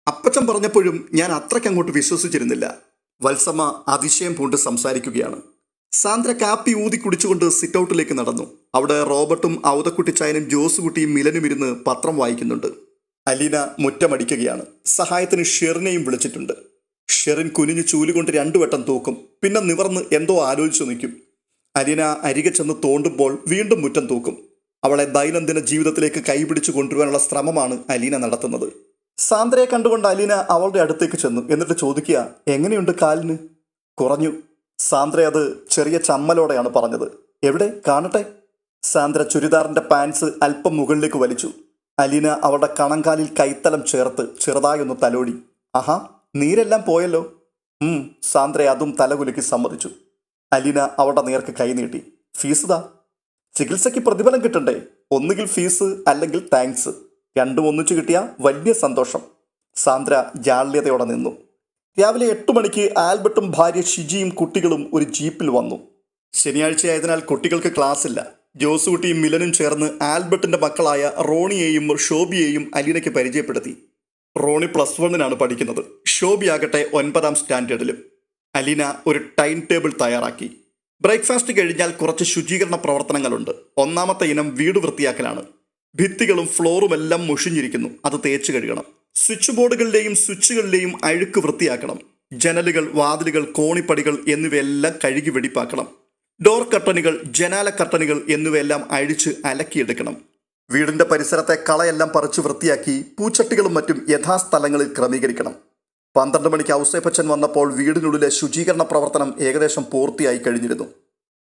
S1: അപ്പച്ചൻ പറഞ്ഞപ്പോഴും ഞാൻ അത്രയ്ക്കങ്ങോട്ട് വിശ്വസിച്ചിരുന്നില്ല. വത്സമ്മ അതിശയം പൂണ്ട് സംസാരിക്കുകയാണ്. സാന്ദ്ര കാപ്പി ഊതി കുടിച്ചുകൊണ്ട് സിറ്റൗട്ടിലേക്ക് നടന്നു. അവിടെ റോബർട്ടും ഔതക്കുട്ടിച്ചായനും ജോസുകുട്ടിയും മിലനും ഇരുന്ന് പത്രം വായിക്കുന്നുണ്ട്. അലീന മുറ്റമടിക്കുകയാണ്. സഹായത്തിന് ഷെറിനെയും വിളിച്ചിട്ടുണ്ട്. ഷെറിൻ കുനിഞ്ഞു ചൂലുകൊണ്ട് 2 വട്ടം തൂക്കും. പിന്നെ നിവർന്ന് എന്തോ ആലോചിച്ചു നിൽക്കും. അലീന അരികെ ചെന്ന് തോണ്ടുമ്പോൾ വീണ്ടും മുറ്റം തൂക്കും. അവളെ ദൈനംദിന ജീവിതത്തിലേക്ക് കൈപിടിച്ചു കൊണ്ടുവരാനുള്ള ശ്രമമാണ് അലീന നടത്തുന്നത്. സാന്ദ്രയെ കണ്ടുകൊണ്ട് അലീന അവളുടെ അടുത്തേക്ക് ചെന്നു. എന്നിട്ട് ചോദിക്കുക, എങ്ങനെയുണ്ട് കാലിന്? കുറഞ്ഞു. സാന്ദ്ര അത് ചെറിയ ചമ്മലോടെയാണ് പറഞ്ഞത്. എവിടെ കാണട്ടെ? സാന്ദ്ര ചുരിദാറിന്റെ പാൻസ് അല്പം മുകളിലേക്ക് വലിച്ചു. അലീന അവളുടെ കണങ്കാലിൽ കൈത്തലം ചേർത്ത് ചെറുതായൊന്ന് തലോടി. ആഹാ, നീരെല്ലാം പോയല്ലോ. സാന്ദ്ര അതും തലകുലുക്കി സമ്മതിച്ചു. അലീന അവളുടെ നേർക്ക് കൈനീട്ടി. ഫീസ് താ. ചികിത്സയ്ക്ക് പ്രതിഫലം കിട്ടണ്ടേ? ഒന്നുകിൽ ഫീസ് അല്ലെങ്കിൽ താങ്ക്സ്. രണ്ടും ഒന്നിച്ചു കിട്ടിയ വലിയ സന്തോഷം. സാന്ദ്ര ജാള്യതയോടെ നിന്നു. രാവിലെ 8 മണിക്ക് ആൽബർട്ടും ഭാര്യ ഷിജിയും കുട്ടികളും ഒരു ജീപ്പിൽ വന്നു. ശനിയാഴ്ചയായതിനാൽ കുട്ടികൾക്ക് ക്ലാസ് ഇല്ല. ജോസുകുട്ടിയും മിലനും ചേർന്ന് ആൽബർട്ടിന്റെ മക്കളായ റോണിയെയും ഷോബിയെയും അലീനയ്ക്ക് പരിചയപ്പെടുത്തി. റോണി +1 പഠിക്കുന്നത്. ഷോബി ആകട്ടെ 9ാം സ്റ്റാൻഡേർഡിലും. അലീന ഒരു ടൈം ടേബിൾ തയ്യാറാക്കി. ബ്രേക്ക്ഫാസ്റ്റ് കഴിഞ്ഞാൽ കുറച്ച് ശുചീകരണ പ്രവർത്തനങ്ങളുണ്ട്. 1ാമത്തെ ഇനം വീട് വൃത്തിയാക്കലാണ്. ഭിത്തികളും ഫ്ലോറും എല്ലാം മുഷിഞ്ഞിരിക്കുന്നു. അത് തേച്ച് കഴുകണം. സ്വിച്ച് ബോർഡുകളിലെയും സ്വിച്ചുകളിലെയും അഴുക്ക് വൃത്തിയാക്കണം. ജനലുകൾ, വാതിലുകൾ, കോണിപ്പടികൾ എന്നിവയെല്ലാം കഴുകി വെടിപ്പാക്കണം. ഡോർ കർട്ടനുകൾ, ജനാല കർട്ടനുകൾ എന്നിവയെല്ലാം അഴിച്ച് അലക്കിയെടുക്കണം. വീടിന്റെ പരിസരത്തെ കളയെല്ലാം പറിച്ച് വൃത്തിയാക്കി പൂച്ചട്ടികളും മറ്റും യഥാസ്ഥലങ്ങളിൽ ക്രമീകരിക്കണം. 12 മണിക്ക് ഔസേപ്പച്ചൻ വന്നപ്പോൾ വീടിനുള്ളിലെ ശുചീകരണ പ്രവർത്തനം ഏകദേശം പൂർത്തിയായി കഴിഞ്ഞിരുന്നു.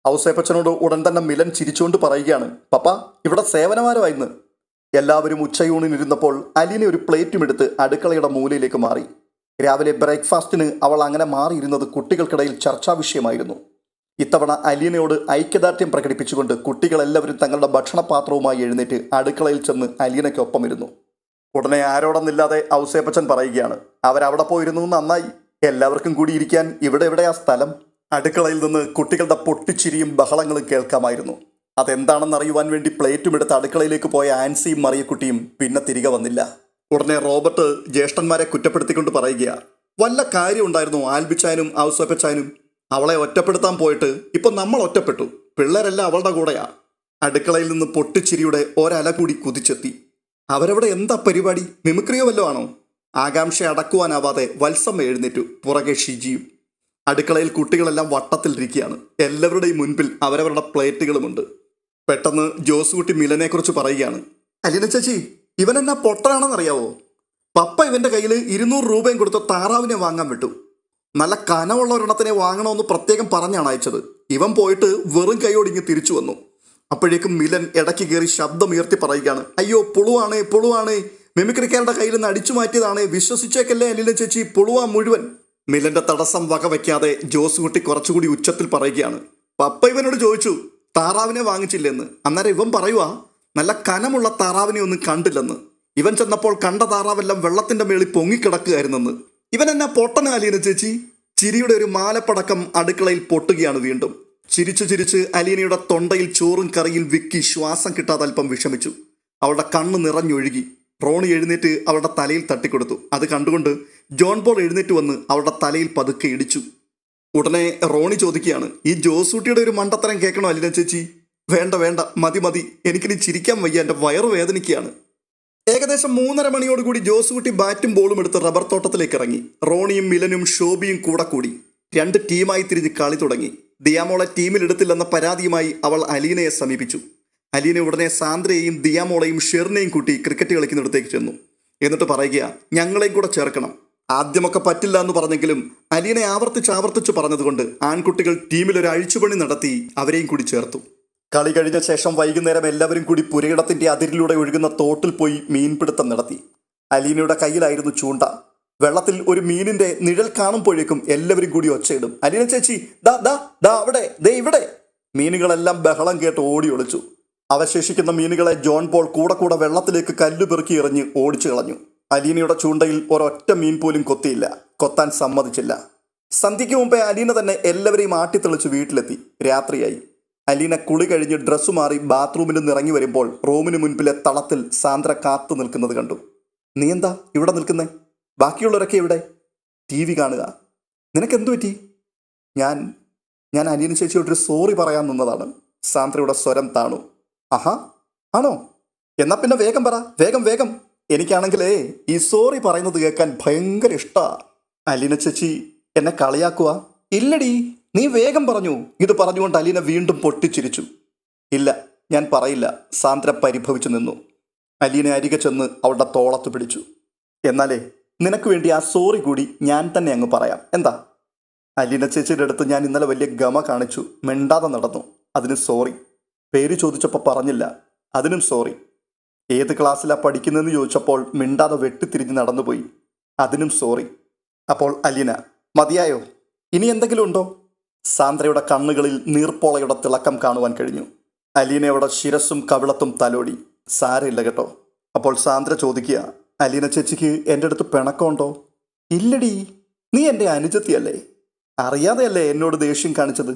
S1: ഔസേപ്പച്ചനോട് ഉടൻ തന്നെ മിലൻ ചിരിച്ചുകൊണ്ട് പറയുകയാണ്, പപ്പ ഇവിടെ സേവനമാരമായിരുന്നു. എല്ലാവരും ഉച്ചയൂണിനിരുന്നപ്പോൾ അലീന ഒരു പ്ലേറ്റും എടുത്ത് അടുക്കളയുടെ മൂലയിലേക്ക് മാറി. രാവിലെ ബ്രേക്ക്ഫാസ്റ്റിന് അവൾ അങ്ങനെ മാറിയിരുന്നത് കുട്ടികൾക്കിടയിൽ ചർച്ചാ വിഷയമായിരുന്നു. ഇത്തവണ അലീനയോട് ഐക്യദാർഢ്യം പ്രകടിപ്പിച്ചുകൊണ്ട് കുട്ടികളെല്ലാവരും തങ്ങളുടെ ഭക്ഷണപാത്രവുമായി എഴുന്നേറ്റ് അടുക്കളയിൽ ചെന്ന് അലീനയ്ക്കൊപ്പം ഇരുന്നു. ഉടനെ ആരോടൊന്നില്ലാതെ ഔസേപ്പച്ചൻ പറയുകയാണ്, അവരവിടെ പോയിരുന്നു നന്നായി, എല്ലാവർക്കും കൂടി ഇരിക്കാൻ ഇവിടെ എവിടെയാ സ്ഥലം. അടുക്കളയിൽ നിന്ന് കുട്ടികളുടെ പൊട്ടിച്ചിരിയും ബഹളങ്ങളും കേൾക്കാമായിരുന്നു. അതെന്താണെന്നറിയുവാൻ വേണ്ടി പ്ലേറ്റും എടുത്ത് അടുക്കളയിലേക്ക് പോയ ആൻസിയും മറിയക്കുട്ടിയും പിന്നെ തിരികെ വന്നില്ല. ഉടനെ റോബർട്ട് ജ്യേഷ്ഠന്മാരെ കുറ്റപ്പെടുത്തിക്കൊണ്ട് പറയുക, വല്ല കാര്യം ഉണ്ടായിരുന്നു ആൽബിച്ചാനും ഔസേപ്പച്ചാനും? അവളെ ഒറ്റപ്പെടുത്താൻ പോയിട്ട് ഇപ്പൊ നമ്മൾ ഒറ്റപ്പെട്ടു, പിള്ളേരെല്ലാം അവളുടെ കൂടെയാ. അടുക്കളയിൽ നിന്ന് പൊട്ടിച്ചിരിയുടെ ഒരല കൂടി കുതിച്ചെത്തി. അവരവിടെ എന്താ പരിപാടി, മിമിക്രിയോ വല്ലോ ആണോ? ആകാംക്ഷ അടക്കുവാനാവാതെ വത്സമ്മ എഴുന്നേറ്റു, പുറകെ ഷിജിയും. അടുക്കളയിൽ കുട്ടികളെല്ലാം വട്ടത്തിലിരിക്കുകയാണ്. എല്ലാവരുടെയും മുൻപിൽ അവരവരുടെ പ്ലേറ്റുകളുമുണ്ട്. പെട്ടെന്ന് ജോസുകുട്ടി മിലനെ കുറിച്ച് പറയുകയാണ്, അലീന ചേച്ചി, ഇവൻ എന്നാ പൊട്ടനാണെന്നറിയാവോ? പപ്പ ഇവന്റെ കയ്യിൽ 200 രൂപയും കൊടുത്ത് താറാവിനെ വാങ്ങാൻ വിട്ടു. നല്ല കനമുള്ള ഒരെണ്ണത്തിനെ വാങ്ങണമെന്ന് പ്രത്യേകം പറഞ്ഞാണ് അയച്ചത്. ഇവൻ പോയിട്ട് വെറും കൈയോടിങ്ങ് തിരിച്ചു വന്നു. അപ്പോഴേക്കും മിലൻ ഇടയ്ക്ക് കയറി ശബ്ദമുയർത്തി പറയുകയാണ്, അയ്യോ പുളുവാണേ പുളുവാണേ, മിമിക്രിക്കാരുടെ കയ്യിൽ നിന്ന് അടിച്ചു മാറ്റിയതാണേ, വിശ്വസിച്ചേക്കല്ലേ അലീന ചേച്ചി, പുളുവാ മുഴുവൻ. മിലന്റെ തടസ്സം വകവയ്ക്കാതെ ജോസുകുട്ടി കുറച്ചുകൂടി ഉച്ചത്തിൽ പറയുകയാണ്, പപ്പ ഇവനോട് ചോദിച്ചു താറാവിനെ വാങ്ങിച്ചില്ലെന്ന്. അന്നേരം ഇവൻ പറയുവാ നല്ല കനമുള്ള താറാവിനെ ഒന്നും കണ്ടില്ലെന്ന്. ഇവൻ ചെന്നപ്പോൾ കണ്ട താറാവെല്ലാം വെള്ളത്തിന്റെ മേളിൽ പൊങ്ങിക്കിടക്കുകയായിരുന്നെന്ന്. ഇവൻ എന്നാ പൊട്ടന അലീന ചേച്ചി? ചിരിയുടെ ഒരു മാലപ്പടക്കം അടുക്കളയിൽ പൊട്ടുകയാണ് വീണ്ടും. ചിരിച്ചു ചിരിച്ച് അലീനയുടെ തൊണ്ടയിൽ ചോറും കറിയിൽ വിക്കി ശ്വാസം കിട്ടാതെ അല്പം വിഷമിച്ചു. അവളുടെ കണ്ണ് നിറഞ്ഞൊഴുകി. റോണി എഴുന്നേറ്റ് അവളുടെ തലയിൽ തട്ടിക്കൊടുത്തു. അത് കണ്ടുകൊണ്ട് ജോൺ പോൾ എഴുന്നേറ്റ് വന്ന് അവളുടെ തലയിൽ പതുക്കെ ഇടിച്ചു. ഉടനെ റോണി ചോദിക്കുകയാണ്, ഈ ജോസൂട്ടിയുടെ ഒരു മണ്ടത്തരം കേൾക്കണോ അലീന ചേച്ചി? വേണ്ട വേണ്ട, മതി മതി, എനിക്കിനി ചിരിക്കാൻ വയ്യ, എൻ്റെ വയറ് വേദനിക്കുകയാണ്. ഏകദേശം 3:30 മണിയോടുകൂടി ജോസുകുട്ടി ബാറ്റും ബോളും എടുത്ത് റബ്ബർ തോട്ടത്തിലേക്ക് ഇറങ്ങി. റോണിയും മിലനും ഷോബിയും കൂടെ കൂടി 2 ടീമായി തിരിഞ്ഞ് കളി തുടങ്ങി. ദിയാമോളെ ടീമിലെടുത്തില്ലെന്ന പരാതിയുമായി അവൾ അലീനയെ സമീപിച്ചു. അലീന ഉടനെ സാന്ദ്രയെയും ദിയാമോളെയും ഷെറിനെയും കൂട്ടി ക്രിക്കറ്റ് കളിക്കുന്നിടത്തേക്ക് ചെന്നു. എന്നിട്ട് പറയുക, ഞങ്ങളെയും കൂടെ ചേർക്കണം. ആദ്യമൊക്കെ പറ്റില്ല എന്ന് പറഞ്ഞെങ്കിലും അലീന ആവർത്തിച്ച് പറഞ്ഞതുകൊണ്ട് ആൺകുട്ടികൾ ടീമിൽ ഒരു അഴിച്ചുപണി നടത്തി അവരെയും കൂടി ചേർത്തു. കളി കഴിഞ്ഞ ശേഷം വൈകുന്നേരം എല്ലാവരും കൂടി പുരയിടത്തിന്റെ അതിരിലൂടെ ഒഴുകുന്ന തോട്ടിൽ പോയി മീൻപിടുത്തം നടത്തി. അലീനയുടെ കയ്യിലായിരുന്നു ചൂണ്ട. വെള്ളത്തിൽ ഒരു മീനിന്റെ നിഴൽ കാണുമ്പോഴേക്കും എല്ലാവരും കൂടി ഒച്ചയിടും, അലീന ചേച്ചി ദാ ദാ ദാ അവിടെ, ദേ ഇവിടെ. മീനുകളെല്ലാം ബഹളം കേട്ട് ഓടി ഒളിച്ചു. അവശേഷിക്കുന്ന മീനുകളെ ജോൺ പോൾ കൂടെ വെള്ളത്തിലേക്ക് കല്ല് പെറുക്കി എറിഞ്ഞ് ഓടിച്ചു കളഞ്ഞു. അലീനയുടെ ചൂണ്ടയിൽ ഒരൊറ്റ മീൻ പോലും കൊത്തിയില്ല, കൊത്താൻ സമ്മതിച്ചില്ല. സന്ധ്യയ്ക്ക് മുമ്പേ അലീന തന്നെ എല്ലാവരെയും ആട്ടിത്തെളിച്ച് വീട്ടിലെത്തി. രാത്രിയായി. അലീന കുളി കഴിഞ്ഞ് ഡ്രസ്സ് മാറി ബാത്റൂമിൽ നിന്ന് ഇറങ്ങി വരുമ്പോൾ റൂമിന് മുൻപിലെ തളത്തിൽ സാന്ദ്ര കാത്തു നിൽക്കുന്നത് കണ്ടു. നീ എന്താ ഇവിടെ നിൽക്കുന്നേ? ബാക്കിയുള്ളവരൊക്കെ ഇവിടെ TV കാണുക. നിനക്കെന്തു പറ്റി? ഞാൻ അലീന ചേച്ചിയോടൊരു സോറി പറയാൻ നിന്നതാണ്. സാന്ദ്രയുടെ സ്വരം താണു. ആഹാ, ആണോ? എന്നാ പിന്നെ വേഗം പറ, വേഗം വേഗം. എനിക്കാണെങ്കിലേ ഈ സോറി പറയുന്നത് കേൾക്കാൻ ഭയങ്കര ഇഷ്ടാ. അലീന ചേച്ചി എന്നെ കളിയാക്കുക? ഇല്ലടി, നീ വേഗം പറഞ്ഞു. ഇത് പറഞ്ഞുകൊണ്ട് അലീന വീണ്ടും പൊട്ടിച്ചിരിച്ചു. ഇല്ല, ഞാൻ പറയില്ല. സാന്ദ്ര പരിഭവിച്ചു നിന്നു. അലീന അരികെ ചെന്ന് അവളുടെ തോളത്ത് പിടിച്ചു. എന്നാലേ നിനക്ക് വേണ്ടി ആ സോറി കൂടി ഞാൻ തന്നെ അങ്ങ് പറയാം, എന്താ? അലീന ചേച്ചിയുടെ അടുത്ത് ഞാൻ ഇന്നലെ വലിയ ഗമ കാണിച്ചു, മിണ്ടാതെ നടന്നു, അതിന് സോറി. പേര് ചോദിച്ചപ്പോൾ പറഞ്ഞില്ല, അതിനും സോറി. ഏത് ക്ലാസ്സിലാണ് പഠിക്കുന്നതെന്ന് ചോദിച്ചപ്പോൾ മിണ്ടാതെ വെട്ടിത്തിരിഞ്ഞ് നടന്നുപോയി, അതിനും സോറി. അപ്പോൾ അലീന, മതിയായോ? ഇനി എന്തെങ്കിലും ഉണ്ടോ? സാന്ദ്രയുടെ കണ്ണുകളിൽ നീർപ്പോളയുടെ തിളക്കം കാണുവാൻ കഴിഞ്ഞു. അലീനയുടെ ശിരസ്സും കവിളത്തും തലോടി. സാരമില്ല കേട്ടോ. അപ്പോൾ സാന്ദ്ര ചോദിക്കുക, അലീന ചേച്ചിക്ക് എൻ്റെ അടുത്ത് പിണക്കമുണ്ടോ? ഇല്ലടി, നീ എൻ്റെ അനുജത്തിയല്ലേ, അറിയാതെയല്ലേ എന്നോട് ദേഷ്യം കാണിച്ചത്.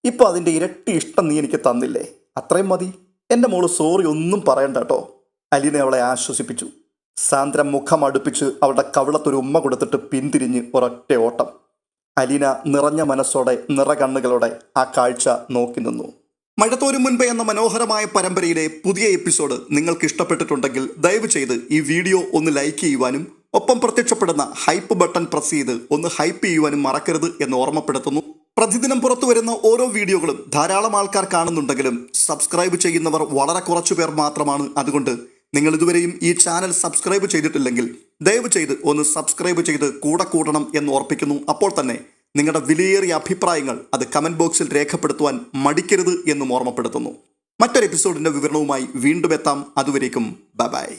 S1: ഇപ്പോൾ അതിൻ്റെ ഇരട്ടി ഇഷ്ടം നീ എനിക്ക് തന്നില്ലേ, അത്രയും മതി. എൻ്റെ മോള് സോറി ഒന്നും പറയണ്ട കേട്ടോ. അലീന അവളെ ആശ്വസിപ്പിച്ചു. സാന്ദ്ര മുഖം അടുപ്പിച്ച് അവളുടെ കവിളത്തൊരു ഉമ്മ കൊടുത്തിട്ട് പിന്തിരിഞ്ഞ് ഒരൊറ്റ ഓട്ടം. അലീന നിറഞ്ഞ മനസ്സോടെ നിറകണ്ണുകളോടെ ആ കാഴ്ച നോക്കി നിന്നു. മഴത്തോരും മുൻപേ എന്ന മനോഹരമായ പരമ്പരയിലെ പുതിയ എപ്പിസോഡ് നിങ്ങൾക്ക് ഇഷ്ടപ്പെട്ടിട്ടുണ്ടെങ്കിൽ ദയവ് ചെയ്ത് ഈ വീഡിയോ ഒന്ന് ലൈക്ക് ചെയ്യുവാനും ഒപ്പം പ്രത്യക്ഷപ്പെടുന്ന ഹൈപ്പ് ബട്ടൺ പ്രസ് ചെയ്ത് ഒന്ന് ഹൈപ്പ് ചെയ്യുവാനും മറക്കരുത് എന്ന് ഓർമ്മപ്പെടുത്തുന്നു. പ്രതിദിനം പുറത്തു വരുന്ന ഓരോ വീഡിയോകളും ധാരാളം ആൾക്കാർ കാണുന്നുണ്ടെങ്കിലും സബ്സ്ക്രൈബ് ചെയ്യുന്നവർ വളരെ കുറച്ചു പേർ മാത്രമാണ്. അതുകൊണ്ട് നിങ്ങൾ ഇതുവരെയും ഈ ചാനൽ സബ്സ്ക്രൈബ് ചെയ്തിട്ടില്ലെങ്കിൽ ദയവ് ചെയ്ത് ഒന്ന് സബ്സ്ക്രൈബ് ചെയ്ത് കൂടെ കൂടണം എന്ന് ഓർപ്പിക്കുന്നു. അപ്പോൾ തന്നെ നിങ്ങളുടെ വിലയേറിയ അഭിപ്രായങ്ങൾ അത് കമൻറ്റ് ബോക്സിൽ രേഖപ്പെടുത്തുവാൻ മടിക്കരുത് എന്നും ഓർമ്മപ്പെടുത്തുന്നു. മറ്റൊരു എപ്പിസോഡിൻ്റെ വിവരണവുമായി വീണ്ടും എത്താം. അതുവരേക്കും ബൈ.